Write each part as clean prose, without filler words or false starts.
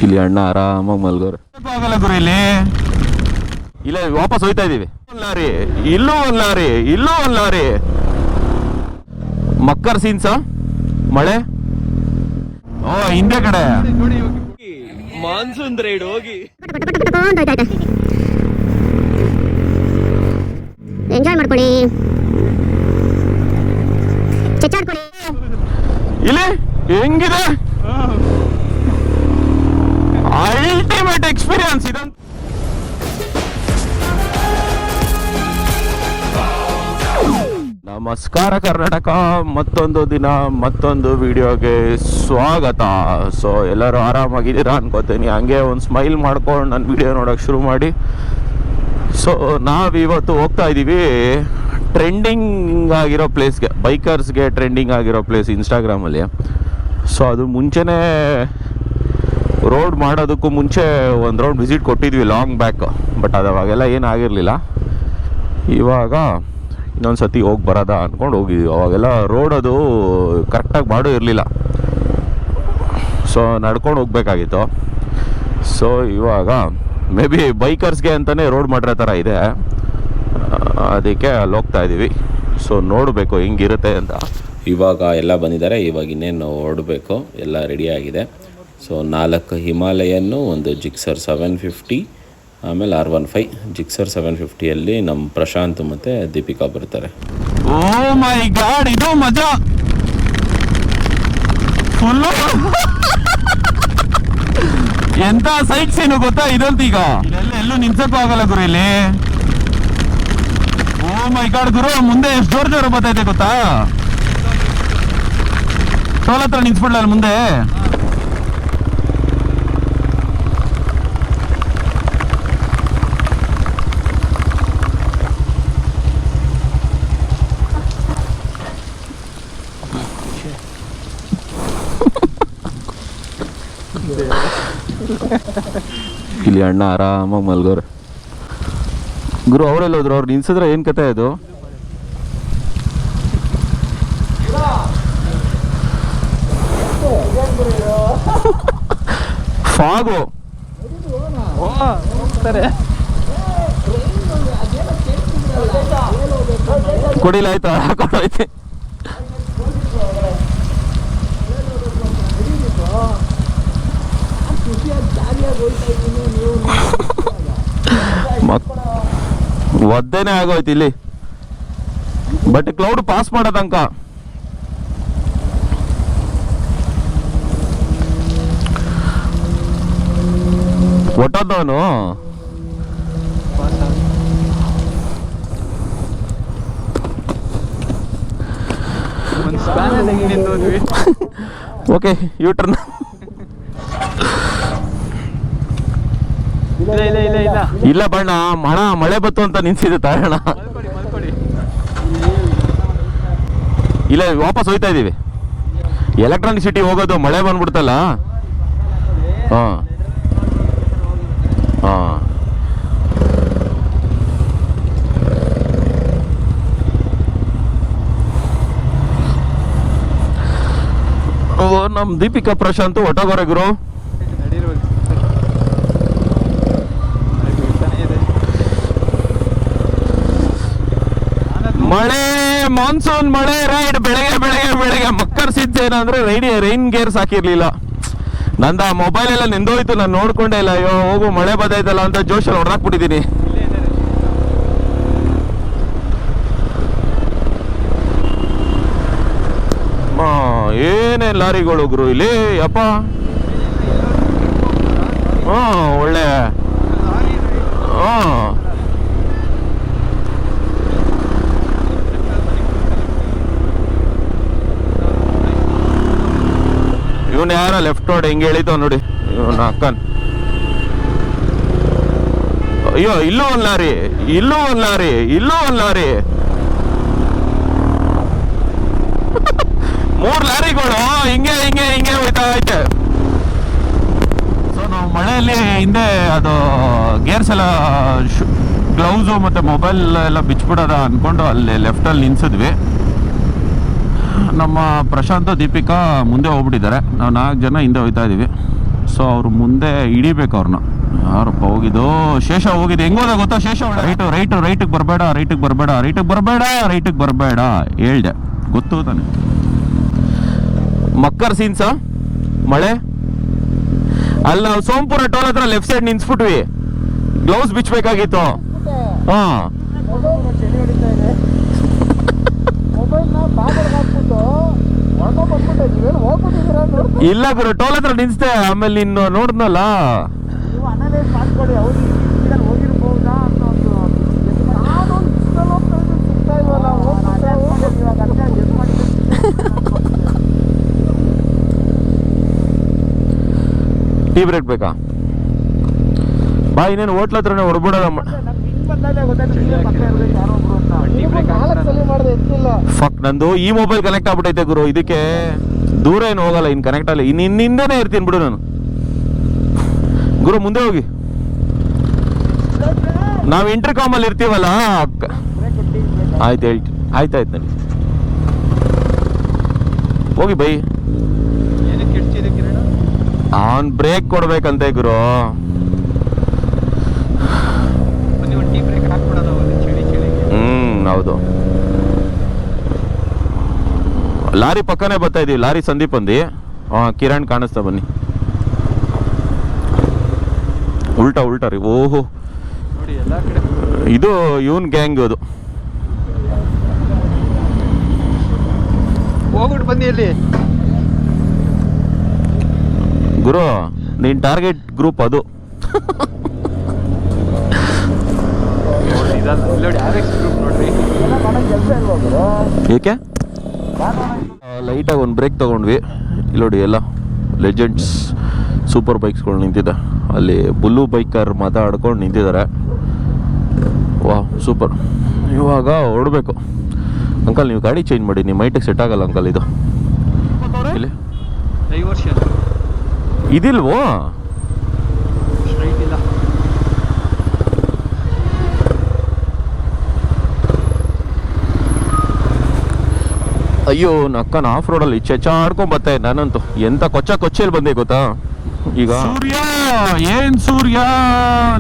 ಇಲ್ಲಿ ಅಣ್ಣ ಆರಾಮಾಗಿ ಮಲ್ಗೋರು ಆಗಲ್ಲ ಗುರು. ಇಲ್ಲ ವಾಪಸ್ ಹೋಯ್ತಾ ಇದೀವಿ. ಲಾರಿ ಇಲ್ಲೂ ಒಂದ್ ಲಾರಿ, ಇಲ್ಲೂ ಒಂದ್ ಲಾರಿ. ಮಕ್ಕರ್ ಸೀನ್ಸ ಮಳೆ. ಓ ಹಿಂದೆ ಕಡೆ ಮಾನ್ಸೂನ್ ರೈಡ್ ಹೋಗಿ ಎಂಜಾಯ್ ಮಾಡ್ಕೊಳ್ಳಿ, ಚಚ್ಚಾಡ್ಕೊಳ್ಳಿ. ಇಲ್ಲಿ ಹೆಂಗಿದೆ ಅಲ್ಟಿಮೇಟ್ ಎಕ್ಸ್ಪೀರಿಯನ್ಸ್ ಇದಂತ. ನಮಸ್ಕಾರ ಕರ್ನಾಟಕ, ಮತ್ತೊಂದು ದಿನ ಮತ್ತೊಂದು ವಿಡಿಯೋಗೆ ಸ್ವಾಗತ. ಸೊ ಎಲ್ಲರೂ ಆರಾಮಾಗಿದ್ದೀರಾ ಅನ್ಕೋತೀನಿ. ಹಂಗೆ ಒಂದು ಸ್ಮೈಲ್ ಮಾಡ್ಕೊಂಡು ನನ್ನ ವಿಡಿಯೋ ನೋಡೋಕೆ ಶುರು ಮಾಡಿ. ಸೊ ನಾವಿವತ್ತು ಹೋಗ್ತಾ ಇದ್ದೀವಿ ಟ್ರೆಂಡಿಂಗ್ ಆಗಿರೋ ಪ್ಲೇಸ್ಗೆ, ಬೈಕರ್ಸ್ಗೆ ಟ್ರೆಂಡಿಂಗ್ ಆಗಿರೋ ಪ್ಲೇಸ್ ಇನ್ಸ್ಟಾಗ್ರಾಮಲ್ಲಿ. ಸೊ ಅದು ಮುಂಚೆನೇ ರೋಡ್ ಮಾಡೋದಕ್ಕೂ ಮುಂಚೆ ಒಂದು ರೌಂಡ್ ವಿಸಿಟ್ ಕೊಟ್ಟಿದ್ವಿ ಲಾಂಗ್ ಬ್ಯಾಕ್. ಬಟ್ ಅದು ಅವಾಗೆಲ್ಲ ಏನಾಗಿರಲಿಲ್ಲ. ಇವಾಗ ಇನ್ನೊಂದು ಸತಿ ಹೋಗಿ ಬರೋದ ಅಂದ್ಕೊಂಡು ಹೋಗಿದ್ವಿ. ಅವಾಗೆಲ್ಲ ರೋಡ್ ಅದು ಕರೆಕ್ಟಾಗಿ ಮಾಡೋ ಇರಲಿಲ್ಲ. ಸೊ ನಡ್ಕೊಂಡು ಹೋಗ್ಬೇಕಾಗಿತ್ತು. ಸೊ ಇವಾಗ ಮೇ ಬಿ ಬೈಕರ್ಸ್ಗೆ ಅಂತಲೇ ರೋಡ್ ಮಾಡಿರೋ ಥರ ಇದೆ, ಅದಕ್ಕೆ ಅಲ್ಲಿ ಹೋಗ್ತಾ ಇದ್ದೀವಿ. ಸೊ ನೋಡಬೇಕು ಹೆಂಗಿರುತ್ತೆ ಅಂತ. ಇವಾಗ ಎಲ್ಲ ಬಂದಿದ್ದಾರೆ. ಇವಾಗ ಇನ್ನೇನು ಹೊರಡಬೇಕು, ಎಲ್ಲ ರೆಡಿಯಾಗಿದೆ. ಸೊ 4 ಹಿಮಾಲಯನ್ನು, ಒಂದು ಜಿಕ್ಸರ್ 750, ಆಮೇಲೆ R15. ಜಿಕ್ಸರ್ 750ಯಲ್ಲಿ ನಮ್ಮ ಪ್ರಶಾಂತ್ ಮತ್ತು ದೀಪಿಕಾ ಬರ್ತಾರೆ. ಓ ಮೈ ಗಾಡ್, ಇದು ಮಜಾ ಫುಲ್ಲು. ಎಂತ ಸೈಟ್ ಸೀನು ಗೊತ್ತಾ ಇದಂತ. ಈಗ ಎಲ್ಲೂ ನಿಲ್ಸಕ್ಕೂ ಆಗಲ್ಲ ಗುರು ಇಲ್ಲಿ. ಓ ಮೈ ಗಾಡ್ ಗುರು, ಮುಂದೆ ಎಷ್ಟು ಜೋರ ಬರ್ತೈತೆ ಗೊತ್ತಾ. ಟೋಲ್ ಹತ್ರ ನಿಲ್ಸ್ಬಿಡ್ಲ ಮುಂದೆ. ಇಲ್ಲಿ ಅಣ್ಣ ಆರಾಮಾಗಿ ಮಲ್ಗೋರು ಗುರು. ಅವರೆಲ್ಲ ಹೋದ್ರು, ಅವ್ರು ನಿಲ್ಸಿದ್ರೆ ಏನು ಕತೆ ಇದು. ಫಾಗು ಕುಡಿಲಾಯ್ತಾ ಹಾಕೊಂಡೋಯ್ತು. ಒದ್ದೇನೆ ಆಗೋಯ್ತು ಇಲ್ಲಿ. ಬಟ್ ಕ್ಲೌಡ್ ಪಾಸ್ ಮಾಡೋ ತನಕ ಒಟ್ಟದವನು. Okay U turn. ಇಲ್ಲ ಬಣ್ಣ ಮಳೆ ಬತ್ತು ಅಂತ ನಿಲ್ಸಿದೆ ತಾರಣ. ಇಲ್ಲ ವಾಪಸ್ ಹೋಯ್ತಾ ಇದೀವಿ. ಎಲೆಕ್ಟ್ರಾನಿಕ್ ಸಿಟಿ ಹೋಗೋದು, ಮಳೆ ಬಂದ್ಬಿಡ್ತಲ್ಲ. ಹಾಂ ಹಾಂ ನಮ್ಮ ದೀಪಿಕಾ ಪ್ರಶಾಂತ್ ಒಟ್ಟೋಗೋರೆ ಗುರು. ಮಳೆ, ಮಾನ್ಸೂನ್ ಮಳೆ ರೈಡ್. ಬೆಳಗ್ಗೆ ಮಕ್ಕರ್ ಸಿದ್ಧ ಏನಂದ್ರೆ ರೈನ್ ಗೇರ್ಸ್ ಹಾಕಿರ್ಲಿಲ್ಲ. ನಂದ ಮೊಬೈಲ್ ಎಲ್ಲ ನೆಂದೋಯ್ತು, ನಾನು ನೋಡ್ಕೊಂಡೇ ಇಲ್ಲ. ಅಯ್ಯೋ ಹೋಗು ಮಳೆ ಬದೈತಲ್ಲ ಅಂತ ಜೋಶಲ್ಲಿ ಹೊಡೆದಾಕ್ಬಿಟ್ಟಿದ್ದೀನಿ. ಏನೇ ಲಾರಿಗಳು ಗುರು ಇಲ್ಲಿ ಯಪ್ಪ. ಒಳ್ಳೆ ಇವನು ಯಾರ ಲೆಫ್ಟ್ ರೋಡ್ ಹೆಂಗೆ ಎಳಿತಾವ ನೋಡಿ ಇವನ ಅಕ್ಕನ್. ಅಯ್ಯೋ ಇಲ್ಲೂ ಒಂದ್ ಲಾರಿ, ಇಲ್ಲೂ ಒಂದ್ ಲಾರಿ, ಇಲ್ಲೂ ಒಂದ್ ಲಾರಿ. 3 ಲಾರಿಗಳು ಹಿಂಗೆ ಹಿಂಗೆ ಹಿಂಗೆ ಹೋಯ್ತಾ ಐತೆ. ಸೊ ನಾವು ಮಳೆಯಲ್ಲಿ ಹಿಂದೆ ಅದು ಗೇರ್ಸ್ ಎಲ್ಲ, ಗ್ಲೌಸು ಮತ್ತು ಮೊಬೈಲ್ ಎಲ್ಲ ಬಿಚ್ಬಿಡೋದ ಅಂದ್ಕೊಂಡು ಅಲ್ಲಿ ಲೆಫ್ಟಲ್ಲಿ ನಿಲ್ಸಿದ್ವಿ. ನಮ್ಮ ಪ್ರಶಾಂತ್ ದೀಪಿಕಾ ಮುಂದೆ ಹೋಗ್ಬಿಟ್ಟಿದ್ದಾರೆ, ನಾವು 4 ಜನ ಹಿಂದೆ ಹೋಗ್ತಾ ಇದ್ದೀವಿ. ಸೊ ಅವ್ರು ಮುಂದೆ ಹಿಡಿಬೇಕು ಅವ್ರನ್ನ. ಯಾರಪ್ಪ ಹೋಗಿದ್ದು? ಶೇಷ ಹೋಗಿದ್ದು. ಹೆಂಗೋದ ಗೊತ್ತಾ ಶೇಷ? ರೈಟಿಗೆ ಬರಬೇಡ ಹೇಳ್ದೆ, ಗೊತ್ತು ತಾನೆ. ಮಕ್ಕರ್ ಸೀನ್ಸ ಮಳೆ ಅಲ್ಲಿ ನಾವು ಸೋಂಪುರ ಟೋಲ್ ಹತ್ರ ಲೆಫ್ಟ್ ಸೈಡ್ ನಿನ್ಸ್ಬಿಟ್ವಿ. ಗ್ಲೌಸ್ ಬಿಚ್ಚಬೇಕಾಗಿತ್ತು. ಹಾ ಇಲ್ಲ ಗುರು, ಟೋಲ್ ಹತ್ರ ನಿನ್ಸ್ತೆ. ಆಮೇಲೆ ಇನ್ನು ನೋಡಿದ್ನಲ್ಲ, ಟೀ ಬ್ರೇಕ್ ಬೇಕಾ? ಬಾ, ಇನ್ನೇನು ಹೋಟ್ಲ ಹತ್ರನೇ ಹೊಡ್ಬಿಡೋದ. ಫಕ್, ನಂದು ಈ ಮೊಬೈಲ್ ಕನೆಕ್ಟ್ ಆಗ್ಬಿಟ್ಟೈತೆ ಗುರು. ಇದಕ್ಕೆ ದೂರ ಏನು ಹೋಗಲ್ಲ, ಇನ್ ಕನೆಕ್ಟ್ ಅಲ್ಲ. ಇನ್ನಿಂದನೇ ಇರ್ತೀನಿ ಬಿಡು ನಾನು. ಗುರು ಮುಂದೆ ಹೋಗಿ, ನಾವು ಇಂಟರ್ಕಾಮ್ ಅಲ್ಲಿ ಇರ್ತೀವಲ್ಲ. ಆಯ್ತು ನನಗೆ ಹೋಗಿ ಬೈ. ಅವನ್ ಬ್ರೇಕ್ ಕೊಡ್ಬೇಕಂತೆ ಗುರು. ಹೌದು, ಲಾರಿ ಪಕ್ಕನೇ ಬರ್ತಾ ಇದೀವಿ. ಲಾರಿ ಸಂದೀಪ್ ಅಂದಿ. ಕಿರಣ್ ಕಾಣಿಸ್ತಾ, ಬನ್ನಿ. ಉಲ್ಟಾ ರೀ. ಓಹೋ, ಇದು ಇವನ್ ಗ್ಯಾಂಗ್. ಅದು ಹೋಗ್ಬಿಟ್ಟು ಬನ್ನಿ. ಅಲ್ಲಿ ಗುರು, ನೀನ್ ಟಾರ್ಗೆಟ್ ಗ್ರೂಪ್ ಅದು. ಏಕೆ ಲೈಟಾಗಿ ಒಂದು ಬ್ರೇಕ್ ತಗೊಂಡ್ವಿ. ಇಲ್ಲಿ ನೋಡಿ, ಎಲ್ಲ ಲೆಜೆಂಡ್ಸ್ ಸೂಪರ್ ಬೈಕ್ಸ್ಗಳು ನಿಂತಿದೆ. ಅಲ್ಲಿ ಬುಲ್ಲು ಬೈಕರ್ ಮಾತಾಡ್ಕೊಂಡು ನಿಂತಿದ್ದಾರೆ. ವಾ ಸೂಪರ್. ಇವಾಗ ಹೊರಡಬೇಕು. ಅಂಕಲ್, ನೀವು ಗಾಡಿ ಚೇಂಜ್ ಮಾಡಿ, ನಿಮ್ಮ ಮೈಟಿಗೆ ಸೆಟ್ ಆಗಲ್ಲ ಅಂಕಲ್. ಇದು ಇಲ್ಲಿ ಇದಿಲ್ವೋ? ಅಯ್ಯೋ, ನಕ್ಕನ ಆಫ್ ರೋಡಲ್ಲಿ ಚೆಚಾಡ್ಕೊಂಡ್ ಬರ್ತಾ ಇದ್ದೆ ನಾನಂತೂ. ಎಂತ ಕೊಚ್ಚೆಯಲ್ಲಿ ಬಂದೆ ಗೊತ್ತಾ ಈಗ. ಏನ್ ಸೂರ್ಯ,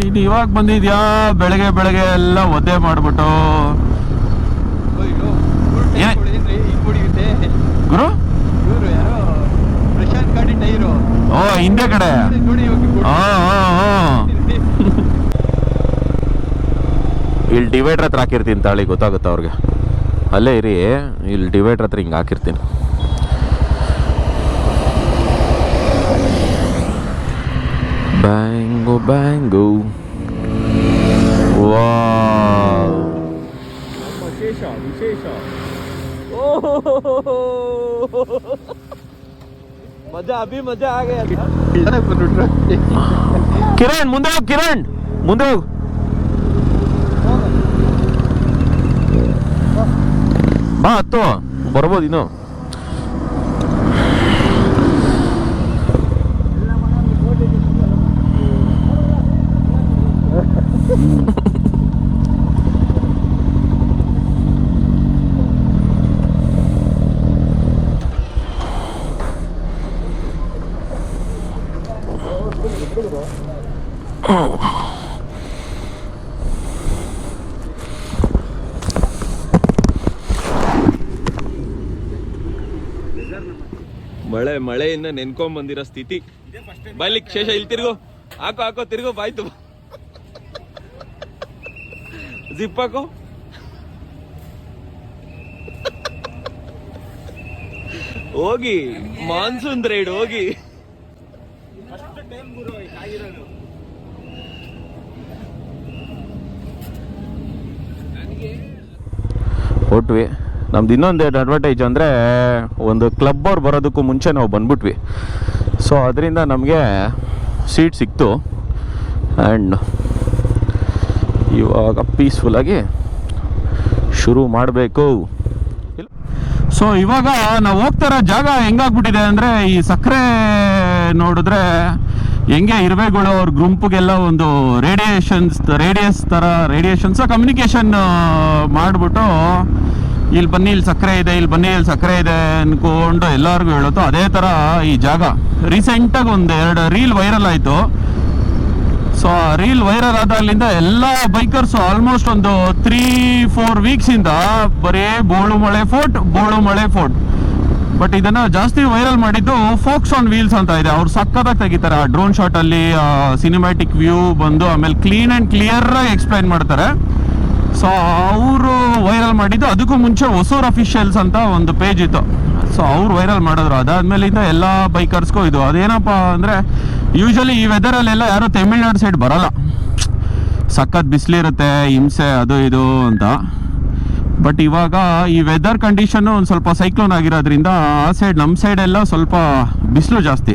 ನೀನು ಇವಾಗ ಬಂದಿದ್ಯಾ? ಬೆಳಗ್ಗೆ ಎಲ್ಲ ಒದ್ದೆ ಮಾಡ್ಬಿಟ್ಟು. ಗುರು, ಓ ಹಿಂದೆ ಕಡೆ. ಇಲ್ಲಿ ಡಿವೈಡರ್ ಹತ್ರ ಹಾಕಿರ್ತೀನಿ ತಾಳಿ, ಗೊತ್ತಾಗುತ್ತಾ ಅವ್ರಿಗೆ. ಅಲ್ಲೇ ಇರಿ, ಇಲ್ಲಿ ಡಿವೈಡರ್ ಹತ್ರ ಹಿಂಗೆ ಹಾಕಿರ್ತೀನಿ. ಬ್ಯಾಂಗೋ ವಾ, ವಿಶೇಷ. ಮಜಾ ಆ ಗಯಾ. ಕಿರಣ್ ಮುಂದೆ ಹೋಗು. ಬಾ, ಹತ್ತು ಬರ್ಬೋದು ಇನ್ನು. ಮಳೆಯಿಂದ ನೆನ್ಕೊಂಡ್ ಬಂದಿರೋ ಸ್ಥಿತಿ. ಬಾಯ್ಲಿಕ್ ಶೇಷ, ಇಲ್ಲಿ ತಿರ್ಗೋ. ಹಾಕೋ ತಿರ್ಗೋ, ಬಾಯ್ತು. ಜಿಪ್ ಹಾಕೋ. ಹೋಗಿ ಮಾನ್ಸೂನ್ ರೈಡ್ ಹೋಗಿ. ಹೊಟ್ವಿ. ನಮ್ದು ಇನ್ನೊಂದು ಅಡ್ವಾಂಟೇಜ್ ಅಂದರೆ, ಒಂದು ಕ್ಲಬ್ ಅವ್ರು ಬರೋದಕ್ಕೂ ಮುಂಚೆ ನಾವು ಬಂದ್ಬಿಟ್ವಿ. ಸೊ ಅದರಿಂದ ನಮಗೆ ಸೀಟ್ ಸಿಕ್ತು. ಆ್ಯಂಡ್ ಇವಾಗ ಪೀಸ್ಫುಲ್ಲಾಗಿ ಶುರು ಮಾಡಬೇಕು. ಸೊ ಇವಾಗ ನಾವು ಹೋಗ್ತಾರೋ ಜಾಗ ಹೆಂಗಾಗ್ಬಿಟ್ಟಿದೆ ಅಂದರೆ, ಈ ಸಕ್ಕರೆ ನೋಡಿದ್ರೆ ಹೆಂಗೆ ಇರುವೆಗಳು ಅವ್ರ ಗುಂಪಿಗೆಲ್ಲ ಒಂದು ರೇಡಿಯೇಷನ್ಸ್ ಕಮ್ಯುನಿಕೇಷನ್ ಮಾಡಿಬಿಟ್ಟು ಇಲ್ಲಿ ಬನ್ನಿ ಇಲ್ಲಿ ಸಕ್ಕರೆ ಇದೆ, ಇಲ್ಲಿ ಬನ್ನಿ ಇಲ್ಲಿ ಸಕ್ಕರೆ ಇದೆ ಅನ್ಕೊಂಡು ಎಲ್ಲರಿಗೂ ಹೇಳುತ್ತೋ ಅದೇ ಥರ ಈ ಜಾಗ. ರೀಸೆಂಟಾಗಿ ಒಂದು 2 ರೀಲ್ ವೈರಲ್ ಆಯಿತು. ಸೊ ರೀಲ್ ವೈರಲ್ ಆದಾಗಲಿಂದ ಎಲ್ಲ ಬೈಕರ್ಸು ಆಲ್ಮೋಸ್ಟ್ ಒಂದು 3-4 ವೀಕ್ಸಿಂದ ಬರೀ ಬೋಳುಮಳೆ ಫೋರ್ಟ್. ಬಟ್ ಇದನ್ನು ಜಾಸ್ತಿ ವೈರಲ್ ಮಾಡಿದ್ದು ಫೋಕ್ಸ್ ಆನ್ ವೀಲ್ಸ್ ಅಂತ ಇದೆ. ಅವ್ರು ಸಕ್ಕತ್ತಾಗಿ ತೆಗಿತಾರೆ ಆ ಡ್ರೋನ್ ಶಾಟಲ್ಲಿ, ಸಿನಿಮ್ಯಾಟಿಕ್ ವ್ಯೂ ಬಂದು ಆಮೇಲೆ ಕ್ಲೀನ್ ಆ್ಯಂಡ್ ಕ್ಲಿಯರಾಗಿ ಎಕ್ಸ್ಪ್ಲೈನ್ ಮಾಡ್ತಾರೆ. ಸೊ ಅವರು ವೈರಲ್ ಮಾಡಿದ್ದು. ಅದಕ್ಕೂ ಮುಂಚೆ ಹೊಸೂರ್ ಅಫಿಷಿಯಲ್ಸ್ ಅಂತ ಒಂದು ಪೇಜ್ ಇತ್ತು. ಸೊ ಅವ್ರು ವೈರಲ್ ಮಾಡಿದ್ರು. ಅದಾದ್ಮೇಲಿಂದ ಎಲ್ಲ ಬೈಕರ್ಸ್ಗೂ ಇದು ಅದೇನಪ್ಪ ಅಂದರೆ, ಯೂಶಲಿ ಈ ವೆದರಲ್ಲೆಲ್ಲ ಯಾರು ತಮಿಳ್ನಾಡು ಸೈಡ್ ಬರೋಲ್ಲ, ಸಖತ್ ಬಿಸಿಲಿರುತ್ತೆ, ಹಿಂಸೆ ಅದು ಇದು ಅಂತ. ಬಟ್ ಇವಾಗ ಈ ವೆದರ್ ಕಂಡೀಷನ್ನು ಒಂದು ಸ್ವಲ್ಪ ಸೈಕ್ಲೋನ್ ಆಗಿರೋದ್ರಿಂದ ಆ ಸೈಡ್ ನಮ್ಮ ಸೈಡೆಲ್ಲ ಸ್ವಲ್ಪ ಬಿಸಿಲು ಜಾಸ್ತಿ.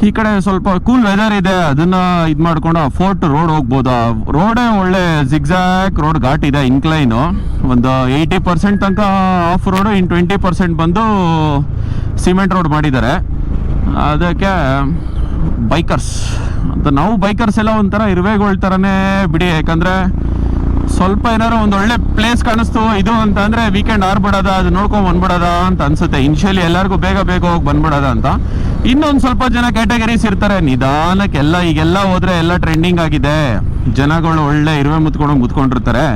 ಈ ಕಡೆ ಸ್ವಲ್ಪ ಕೂಲ್ ವೆದರ್ ಇದೆ. ಅದನ್ನು ಇದು ಮಾಡ್ಕೊಂಡು ಆ ಫೋರ್ಟ್ ರೋಡ್ ಹೋಗ್ಬೋದು. ರೋಡೇ ಒಳ್ಳೆ ಜಿಗ್ಜಾಕ್ ರೋಡ್, ಘಾಟ್ ಇದೆ, ಇನ್ಕ್ಲೈನು. ಒಂದು 80% ತನಕ ಆಫ್ ರೋಡು, ಇನ್ನು 20% ಬಂದು ಸಿಮೆಂಟ್ ರೋಡ್ ಮಾಡಿದ್ದಾರೆ. ಅದಕ್ಕೆ ಬೈಕರ್ಸ್ ಅಂತ ನಾವು ಬೈಕರ್ಸ್ ಎಲ್ಲ ಒಂಥರ ಇರುವೆಗಳ ಥರನೇ ಬಿಡಿ. ಯಾಕಂದರೆ ಸ್ವಲ್ಪ ಏನಾರು ಒಂದು ಒಳ್ಳೆ ಪ್ಲೇಸ್ ಕಾಣಿಸ್ತು ಇದು ಅಂತ ಅಂದರೆ ವೀಕೆಂಡ್ ಆರ್ಬಿಡೋದ, ಅದು ನೋಡ್ಕೊಂಡು ಬಂದ್ಬಿಡೋದ ಅಂತ ಅನ್ಸುತ್ತೆ. ಇನಿಷಿಯಲಿ ಎಲ್ಲರಿಗೂ ಬೇಗ ಹೋಗಿ ಬಂದ್ಬಿಡೋದ ಅಂತ. ಇನ್ನೊಂದು ಸ್ವಲ್ಪ ಜನ ಕ್ಯಾಟಗರೀಸ್ ಇರ್ತಾರೆ, ನಿಧಾನಕ್ಕೆಲ್ಲ ಈಗೆಲ್ಲ ಹೋದರೆ ಎಲ್ಲ ಟ್ರೆಂಡಿಂಗ್ ಆಗಿದೆ, ಜನಗಳು ಒಳ್ಳೆ ಇರುವೆ ಮುತ್ಕೊಂಡಿರ್ತಾರೆ,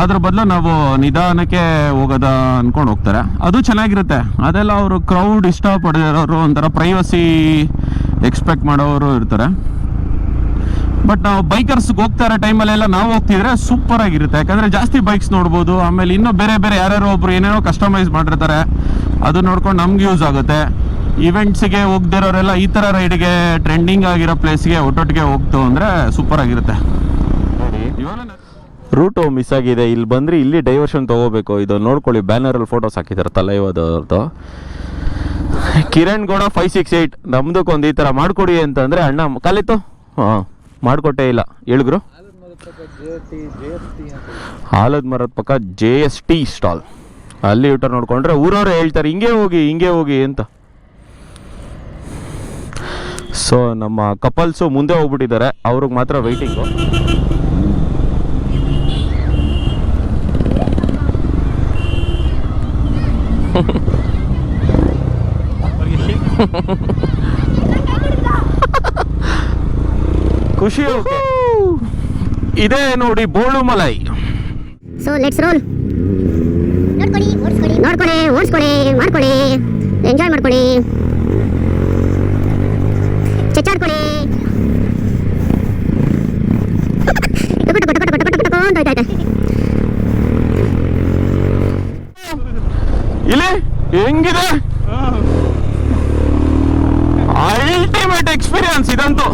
ಅದ್ರ ಬದಲು ನಾವು ನಿಧಾನಕ್ಕೆ ಹೋಗೋದ ಅಂದ್ಕೊಂಡು ಹೋಗ್ತಾರೆ. ಅದು ಚೆನ್ನಾಗಿರುತ್ತೆ. ಅದೆಲ್ಲ ಅವರು ಕ್ರೌಡ್ ಇಷ್ಟಪಡೋರು, ಒಂಥರ ಪ್ರೈವಸಿ ಎಕ್ಸ್ಪೆಕ್ಟ್ ಮಾಡೋರು ಇರ್ತಾರೆ. ಬಟ್ ನಾವು ಬೈಕರ್ಸ್ಗೆ ಹೋಗ್ತಾ ಇರೋ ಟೈಮಲ್ಲೆಲ್ಲ ನಾವು ಹೋಗ್ತಿದ್ರೆ ಸೂಪರ್ ಆಗಿರುತ್ತೆ. ಯಾಕಂದರೆ ಜಾಸ್ತಿ ಬೈಕ್ಸ್ ನೋಡ್ಬೋದು. ಆಮೇಲೆ ಇನ್ನೂ ಬೇರೆ ಯಾರ್ಯಾರೋ ಒಬ್ರು ಏನೇನೋ ಕಸ್ಟಮೈಸ್ ಮಾಡಿರ್ತಾರೆ, ಅದು ನೋಡ್ಕೊಂಡು ನಮ್ಗೆ ಯೂಸ್ ಆಗುತ್ತೆ. ಇವೆಂಟ್ಸಿಗೆ ಹೋಗ್ದಿರೋರೆಲ್ಲ ಈ ಥರ ರೈಡ್ಗೆ, ಟ್ರೆಂಡಿಂಗ್ ಆಗಿರೋ ಪ್ಲೇಸ್ಗೆ ಒಟ್ಟೊಟ್ಟಿಗೆ ಹೋಗ್ತು ಅಂದರೆ ಸೂಪರ್ ಆಗಿರುತ್ತೆ. ರೂಟು ಮಿಸ್ ಆಗಿದೆ. ಇಲ್ಲಿ ಬಂದರೆ ಇಲ್ಲಿ ಡೈವರ್ಷನ್ ತೊಗೋಬೇಕು. ಇದು ನೋಡ್ಕೊಳ್ಳಿ, ಬ್ಯಾನರಲ್ಲಿ ಫೋಟೋಸ್ ಹಾಕಿದ್ದಾರೆ ತಲೈವದವ್ರದ್ದು. ಕಿರಣ್ ಗೌಡ 568 ನಮ್ದಕ್ಕೊಂದು ಈ ಥರ ಮಾಡಿಕೊಡಿ ಅಂತಂದರೆ ಅಣ್ಣ ಕಾಲಿತ್ತು. ಹಾಂ, ಮಾಡಿಕೊಟ್ಟೇ ಇಲ್ಲ. ಹೇಳಿದ್ರು ಆಲದ ಮರದ ಪಕ್ಕ JST ಸ್ಟಾಲ್, ಅಲ್ಲಿ ಯೂಟರ್ ನೋಡ್ಕೊಂಡ್ರೆ ಊರವ್ರೆ ಹೇಳ್ತಾರೆ ಹಿಂಗೆ ಹೋಗಿ ಅಂತ. ಸೊ ನಮ್ಮ ಕಪಲ್ಸು ಮುಂದೆ ಹೋಗ್ಬಿಟ್ಟಿದ್ದಾರೆ, ಅವ್ರಿಗೆ ಮಾತ್ರ ವೆಯ್ಟಿಂಗು. ಖುಷಿ ಇದೆ ನೋಡಿ ಬೋಳುಮಲೈ. So let's roll. ನೋಡ್ಕೊಳ್ಳಿ, ಓಡಿಸ್ಕೊಳ್ಳಿ, ಮಾಡ್ಕೊಳ್ಳಿ, ಎಂಜಾಯ್ ಮಾಡ್ಕೊಳ್ಳಿ, ಚಚ್ಚಾಡ್ಕೊಳ್ಳಿ. ಇಲ್ಲಿ ಹೆಂಗಿದೆ ಅಲ್ಟಿಮೇಟ್ ಎಕ್ಸ್ಪೀರಿಯನ್ಸ್ ಇದಂತೂ.